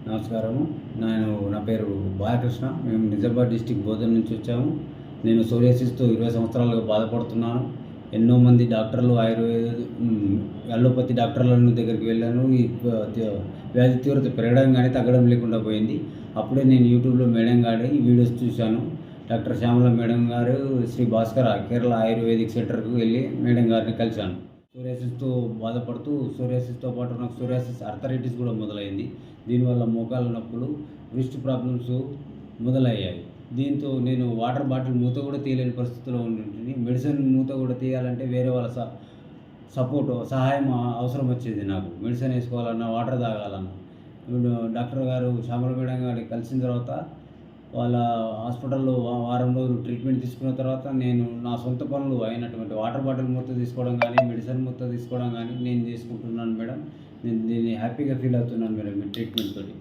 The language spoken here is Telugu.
నమస్కారము. నా పేరు బాలకృష్ణ. మేము నిజామాబాద్ డిస్టిక్ బోధన్ నుంచి వచ్చాము. నేను సోరియాసిస్‌తో 20 సంవత్సరాలుగా బాధపడుతున్నాను. ఎన్నో మంది డాక్టర్లు అలోపతి డాక్టర్ల దగ్గరికి వెళ్ళాను. ఈ వ్యాధి తీవ్రత పెరగడం గానీ, తగ్గడం లేకుండా పోయింది. అప్పుడే నేను యూట్యూబ్‌లో మేడం గారి వీడియోస్ చూశాను. డాక్టర్ శ్యామల మేడం గారు శ్రీ భాస్కర కేరళ ఆయుర్వేదిక్ సెంటర్‌కి వెళ్ళి మేడం గారిని కలిశాను. సోరియాసిస్‌తో బాధపడుతూ సోరియాసిస్‌తో పాటు నాకు సోరియాసిస్ ఆర్థరైటిస్ కూడా మొదలైంది. దీనివల్ల మోకాళ్ళ నొప్పులు, రిస్ట్ ప్రాబ్లమ్స్ మొదలయ్యాయి. దీంతో నేను వాటర్ బాటిల్ మూత కూడా తీయలేని పరిస్థితిలో ఉండింటిని. మెడిసిన్ మూత కూడా తీయాలంటే వేరే వాళ్ళ సహాయం అవసరం వచ్చేది నాకు. మెడిసిన్ వేసుకోవాలన్నా, వాటర్ తాగాలన్నా. ఇప్పుడు డాక్టర్ గారు శ్యామల మేడం గారిని కలిసిన తర్వాత వాళ్ళ హాస్పిటల్‌లో వారం రోజులు ట్రీట్మెంట్ తీసుకున్న తర్వాత నేను నా సొంత పనులు అయినటువంటి వాటర్ బాటిల్ మూత తీసుకోవడం గానీ, మెడిసిన్ మూత తీసుకోవడం గానీ నేను చేసుకుంటున్నాను మేడం. నేను దీన్ని హ్యాపీగా ఫీల్ అవుతున్నాను మేడం ఈ ట్రీట్మెంట్ తోటి.